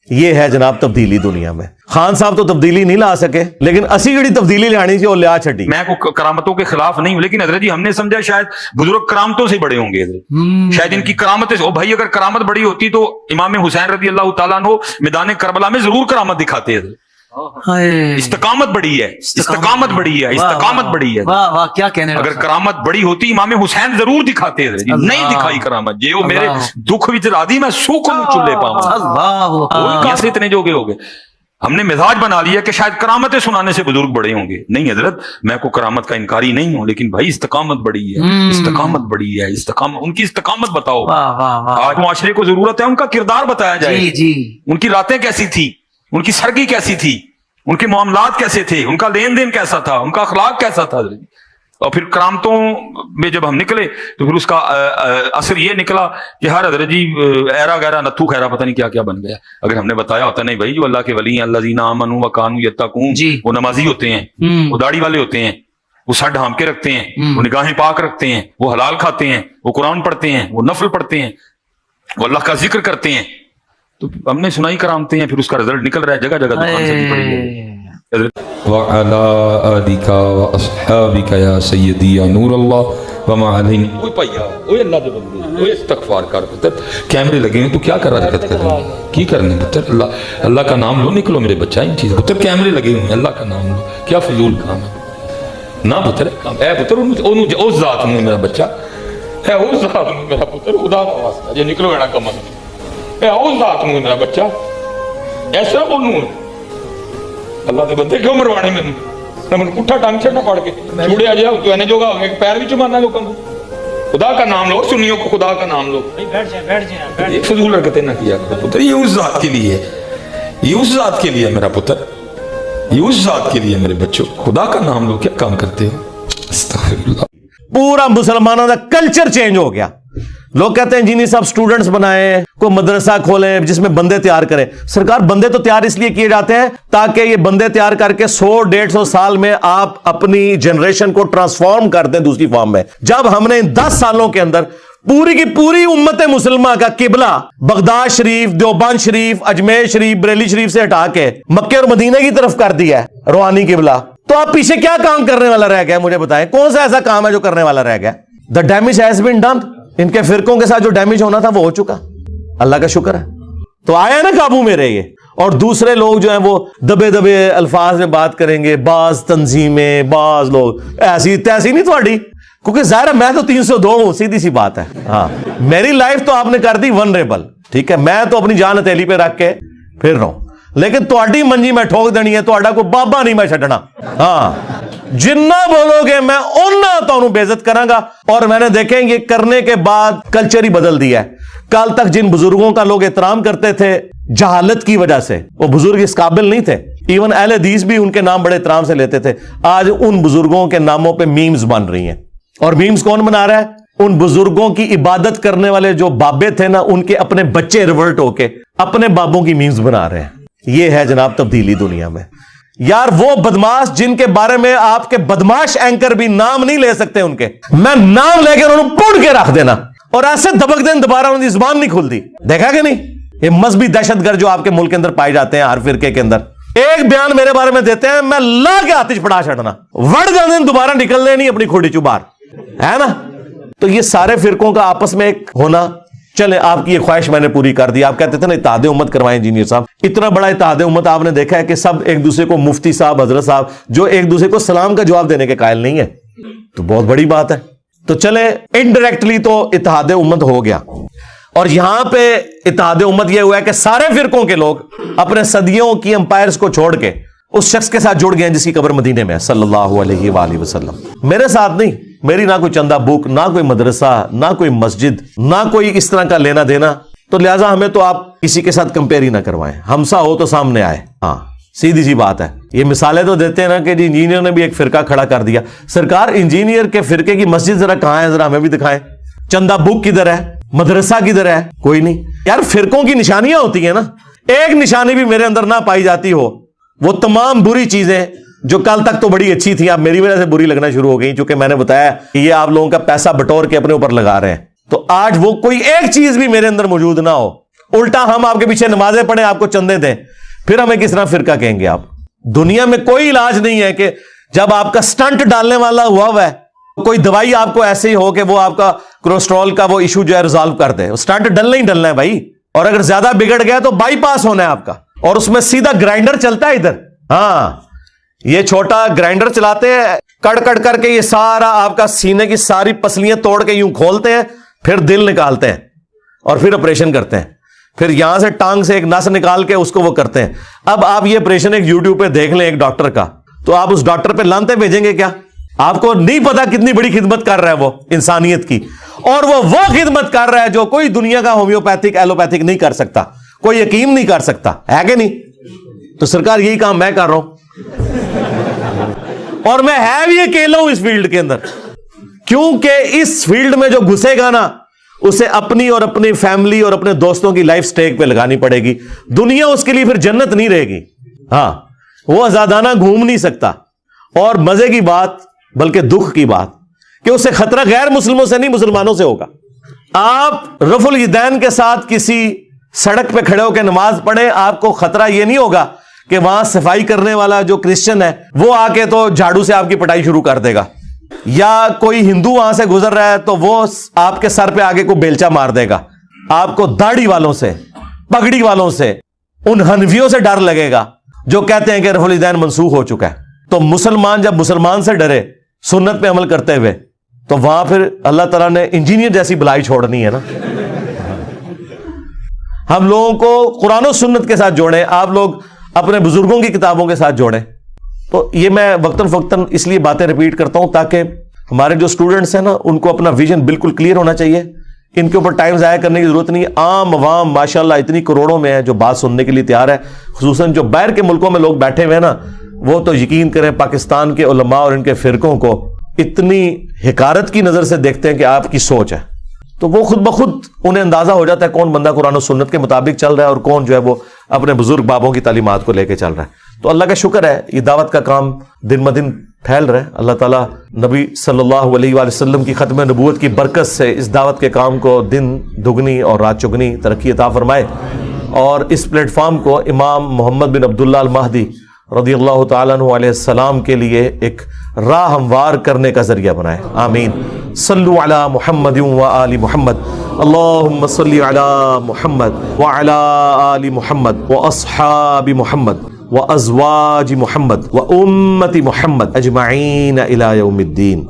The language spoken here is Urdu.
یہ ہے جناب تبدیلی دنیا میں. خان صاحب تو تبدیلی نہیں لا سکے, لیکن اسی جڑی تبدیلی لانی تھی وہ لیا چھڈی. میں کو کرامتوں کے خلاف نہیں ہوں, لیکن حضرت جی ہم نے سمجھا شاید بزرگ کرامتوں سے بڑے ہوں گے حضرت, شاید ان کی کرامتیں. او بھائی اگر کرامت بڑی ہوتی تو امام حسین رضی اللہ تعالیٰ عنہ میدان کربلا میں ضرور کرامت دکھاتے حضرت. استقامت بڑی ہے, استقامت بڑی ہے, استقامت بڑی ہے. واہ واہ کیا کہنے. اگر کرامت بڑی ہوتی امام حسین ضرور دکھاتے حضرت, نہیں دکھائی کرامت. جی وہ میرے دکھ وچ رادی میں سوکھ چلے پاؤں. اللہ کیسے اتنے جوگے ہو گئے. ہم نے مزاج بنا لیا کہ شاید کرامتیں سنانے سے بزرگ بڑے ہوں گے. نہیں حضرت, میں کو کرامت کا انکاری نہیں ہوں, لیکن بھائی استقامت بڑی ہے, استقامت بڑی ہے. استقامت, ان کی استقامت بتاؤ. آج معاشرے کو ضرورت ہے ان کا کردار بتایا جائے. ان کی راتیں کیسی تھی, ان کی سرگی کیسی تھی, ان کے معاملات کیسے تھے, ان کا لین دین کیسا تھا, ان کا اخلاق کیسا تھا. اور پھر کرامتوں میں جب ہم نکلے تو پھر اس کا اثر یہ نکلا کہ ہر حضرت جی ایرا گیرا نتھو خیرا پتہ نہیں کیا کیا بن گیا. اگر ہم نے بتایا ہوتا نہیں بھائی جو اللہ کے ولی ہیں, الذین آمنوا وکانوا یتقون, وہ نمازی ہوتے ہیں, وہ داڑھی والے ہوتے ہیں, وہ سر ڈھانپ کے رکھتے ہیں, وہ نگاہیں پاک رکھتے ہیں, وہ حلال کھاتے ہیں, وہ قرآن پڑھتے ہیں, وہ نفل پڑھتے ہیں, وہ اللہ کا ذکر کرتے ہیں, تو ہم نے سنائی کرامتے ہیں. پھر اس کا رزلٹ نکل رہا ہے, جگہ جگہ دکان سے پڑی ہے. وعلى آلك وأصحابك يا سيدي يا نور الله وما علينا. اوے بھیا, اوے اللہ دے بندے, اوے استغفار کر پتر. کیمرے لگے ہیں تو کیا کر رہا حرکت کر رہے ہیں, کی کرنے پتر. اللہ کا نام لو, نکلو میرے بچہ. ان چیز پتر کیمرے لگے ہوئے ہیں, اللہ کا نام لو. کیا فضول کام ہے نہ پتر. اے پتر اس ذات میں میرا بچہ, اے اس ذات میں میرا پتر, خدا کا واسطہ جے نکلو ایڑا کم. اے اس ذات میں میرا بچہ, ایسا بولوں اللہ دے بندے کیوں مروانے میں نے پٹھا ٹانگ چھڑنا پڑ کے چھوڑے آ جاؤ تو اینے جوگا ہو گیا پیر بھی چمانا لوگوں کو. خدا کا نام لو, سنیوں کو خدا کا نام لو. یہ فضول حرکتیں نہ کیا کرو پتر. یہ اس ذات کے لیے ہے, یہ اس ذات کے لیے میرا پتر, یہ اس ذات کے لیے میرے بچوں. خدا کا نام لو, کیا کام کرتے ہو. استغفر اللہ. پورا مسلمانوں کا کلچر چینج ہو گیا. لوگ کہتے ہیں جینی صاحب سٹوڈنٹس بنائیں, کوئی مدرسہ کھولیں جس میں بندے تیار کریں. سرکار بندے تو تیار اس لیے کیے جاتے ہیں تاکہ یہ بندے تیار کر کے 100-150 سال میں آپ اپنی جنریشن کو ٹرانسفارم کر دیں دوسری فارم میں. جب ہم نے 10 سالوں کے اندر پوری کی پوری امت مسلمہ کا قبلہ بغداد شریف, دیوبند شریف, اجمیر شریف, بریلی شریف سے ہٹا کے مکہ اور مدینہ کی طرف کر دیا ہے روحانی قبلہ, تو آپ پیچھے کیا کام کرنے والا رہ گیا مجھے بتائیں. کون سا ایسا کام ہے جو کرنے والا رہ گیا؟ The damage has been done. ان کے فرقوں کے ساتھ جو ڈیمیج ہونا تھا وہ ہو چکا, اللہ کا شکر ہے. تو آیا نا قابو میں رہے. اور دوسرے لوگ جو ہیں وہ دبے دبے الفاظ میں بات کریں گے. بعض تنظیمیں, بعض لوگ ایسی تیسی نہیں تھوڑی, کیونکہ ظاہر ہے میں تو 302 ہوں, سیدھی سی بات ہے. ہاں میری لائف تو آپ نے کر دی ونریبل, ٹھیک ہے, میں تو اپنی جان ہتھیلی پہ رکھ کے پھر رہا ہوں, لیکن تہاڈی منجی میں ٹھوک دینی ہے, تہاڈا کوئی بابا نہیں میں چھڈنا. ہاں جنہ بولو گے میں اُنہ تانوں بے عزت کراں گا. اور میں نے دیکھیں یہ کرنے کے بعد کلچر ہی بدل دیا ہے. کل تک جن بزرگوں کا لوگ احترام کرتے تھے جہالت کی وجہ سے, وہ بزرگ اس قابل نہیں تھے. ایون اہل حدیث بھی ان کے نام بڑے احترام سے لیتے تھے. آج ان بزرگوں کے ناموں پہ میمز بن رہی ہیں. اور میمز کون بنا رہا ہے؟ ان بزرگوں کی عبادت کرنے والے جو بابے تھے نا, ان کے اپنے بچے ریورٹ ہو کے اپنے بابوں کی میمز بنا رہے ہیں. یہ ہے جناب تبدیلی دنیا میں. یار وہ بدماش جن کے بارے میں آپ کے بدماش اینکر بھی نام نہیں لے سکتے, ان کے میں نام لے کے انہوں پڑ کے رکھ دینا, اور ایسے دبک دیں دوبارہ ان کی زبان نہیں کھلتی. دیکھا کہ نہیں یہ مذہبی دہشت گرد جو آپ کے ملک کے اندر پائے جاتے ہیں ہر فرقے کے اندر, ایک بیان میرے بارے میں دیتے ہیں میں لا کے آتش پڑا چھڑنا, وڑ جانے دوبارہ نکلنے نہیں اپنی کھوڑی چبار, ہے نا. تو یہ سارے فرقوں کا آپس میں ایک ہونا. چلے آپ کی یہ خواہش میں نے پوری کر دی. آپ کہتے تھے نا اتحاد امت کروائیں انجینئر صاحب, اتنا بڑا اتحاد امت آپ نے دیکھا ہے کہ سب ایک دوسرے کو, مفتی صاحب, حضرت صاحب, جو ایک دوسرے کو سلام کا جواب دینے کے قائل نہیں ہے, تو بہت بڑی بات ہے. تو چلے انڈائریکٹلی تو اتحاد امت ہو گیا. اور یہاں پہ اتحاد امت یہ ہوا ہے کہ سارے فرقوں کے لوگ اپنے صدیوں کی امپائرز کو چھوڑ کے اس شخص کے ساتھ جڑ گئے ہیں جس کی قبر مدینے میں ہے صلی اللہ علیہ وآلہ وسلم. میرے ساتھ نہیں, میری نہ کوئی چندہ بک, نہ کوئی مدرسہ, نہ کوئی مسجد, نہ کوئی اس طرح کا لینا دینا, تو لہٰذا ہمیں تو آپ کسی کے ساتھ کمپیئر ہی نہ کروائیں. ہمسا ہو تو سامنے آئے. ہاں سیدھی سی بات ہے. یہ مثالیں تو دیتے ہیں نا کہ جی انجینئر نے بھی ایک فرقہ کھڑا کر دیا. سرکار انجینئر کے فرقے کی مسجد ذرا کہاں ہے, ذرا ہمیں بھی دکھائیں. چندہ بک کدھر ہے, مدرسہ کدھر ہے, کوئی نہیں. یار فرقوں کی نشانیاں ہوتی ہیں نا, ایک نشانی بھی میرے اندر نہ پائی جاتی ہو, وہ تمام بری چیزیں جو کل تک تو بڑی اچھی تھی اب میری وجہ سے بری لگنا شروع ہو گئی, چونکہ میں نے بتایا کہ یہ آپ لوگوں کا پیسہ بٹور کے اپنے اوپر لگا رہے ہیں. تو آج وہ کوئی ایک چیز بھی میرے اندر موجود نہ ہو الٹا ہم آپ کے پیچھے نمازیں پڑھیں, آپ کو چندے دیں, پھر ہمیں کس طرح فرقہ کہیں گے آپ؟ دنیا میں کوئی علاج نہیں ہے کہ جب آپ کا سٹنٹ ڈالنے والا ہوا ہے, کوئی دوائی آپ کو ایسے ہی ہو کہ وہ آپ کا کولیسٹرول کا وہ ایشو جو ہے ریزالو کر دے. سٹنٹ ڈلنا ہی ڈلنا ہے بھائی, اور اگر زیادہ بگڑ گیا تو بائی پاس ہونا ہے آپ کا, اور اس میں سیدھا گرائنڈر چلتا ہے ادھر. ہاں, یہ چھوٹا گرائنڈر چلاتے ہیں, کڑ کر کے یہ سارا آپ کا سینے کی ساری پسلیاں توڑ کے یوں کھولتے ہیں, پھر دل نکالتے ہیں اور پھر آپریشن کرتے ہیں, پھر یہاں سے ٹانگ سے ایک نس نکال کے اس کو وہ کرتے ہیں. اب آپ یہ آپریشن ایک یوٹیوب پہ دیکھ لیں ایک ڈاکٹر کا, تو آپ اس ڈاکٹر پہ لانتے بھیجیں گے کیا؟ آپ کو نہیں پتا کتنی بڑی خدمت کر رہا ہے وہ انسانیت کی, اور وہ خدمت کر رہا ہے جو کوئی دنیا کا ہومیوپیتھک ایلوپیتھک نہیں کر سکتا, کوئی حکیم نہیں کر سکتا, ہے کہ نہیں؟ تو سرکار یہی کام میں کر رہا ہوں, اور میں ہے بھی اکیلا ہوں اس فیلڈ کے اندر, کیونکہ اس فیلڈ میں جو گھسے گا نا اسے اپنی اور اپنی فیملی اور اپنے دوستوں کی لائف سٹیک پہ لگانی پڑے گی. دنیا اس کے لیے پھر جنت نہیں رہے گی. ہاں, وہ آزادانہ گھوم نہیں سکتا. اور مزے کی بات, بلکہ دکھ کی بات, کہ اسے خطرہ غیر مسلموں سے نہیں, مسلمانوں سے ہوگا. آپ رفع الیدین کے ساتھ کسی سڑک پہ کھڑے ہو کے نماز پڑھیں, آپ کو خطرہ یہ نہیں ہوگا کہ وہاں صفائی کرنے والا جو کرسچن ہے وہ آ کے تو جھاڑو سے آپ کی پٹائی شروع کر دے گا, یا کوئی ہندو وہاں سے گزر رہا ہے تو وہ آپ کے سر پہ آگے کو بیلچا مار دے گا. آپ کو داڑھی والوں سے, پگڑی والوں سے, ان حنفیوں سے ڈر لگے گا جو کہتے ہیں کہ رفع الیدین منسوخ ہو چکا ہے. تو مسلمان جب مسلمان سے ڈرے سنت پہ عمل کرتے ہوئے, تو وہاں پھر اللہ تعالیٰ نے انجینئر جیسی بلائی چھوڑنی ہے نا. ہم لوگوں کو قرآن و سنت کے ساتھ جوڑیں, آپ لوگ اپنے بزرگوں کی کتابوں کے ساتھ جوڑیں. تو یہ میں وقتاً فوقتاً اس لیے باتیں ریپیٹ کرتا ہوں تاکہ ہمارے جو اسٹوڈنٹس ہیں نا ان کو اپنا ویژن بالکل کلیئر ہونا چاہیے. ان کے اوپر ٹائم ضائع کرنے کی ضرورت نہیں ہے. عام عوام ماشاءاللہ اتنی کروڑوں میں ہے جو بات سننے کے لیے تیار ہے, خصوصاً جو باہر کے ملکوں میں لوگ بیٹھے ہوئے ہیں نا, وہ تو یقین کریں پاکستان کے علماء اور ان کے فرقوں کو اتنی حقارت کی نظر سے دیکھتے ہیں کہ آپ کی سوچ ہے. تو وہ خود بخود انہیں اندازہ ہو جاتا ہے کون بندہ قرآن و سنت کے مطابق چل رہا ہے اور کون جو ہے وہ اپنے بزرگ بابوں کی تعلیمات کو لے کے چل رہا ہے. تو اللہ کا شکر ہے یہ دعوت کا کام دن بدن پھیل رہا ہے. اللہ تعالیٰ نبی صلی اللہ علیہ وآلہ وسلم کی ختم نبوت کی برکت سے اس دعوت کے کام کو دن دگنی اور رات چگنی ترقی عطا فرمائے, اور اس پلیٹ فارم کو امام محمد بن عبداللہ المہدی رضی اللہ تعالیٰ عنہ علیہ السلام کے لیے ایک راہ ہموار کرنے کا ذریعہ بنائے. آمین. صلو علی محمد و آل محمد. اللہم صلی علی محمد وعلی آل محمد و اصحاب محمد و ازواج محمد و امت محمد اجمعین الی یوم الدین.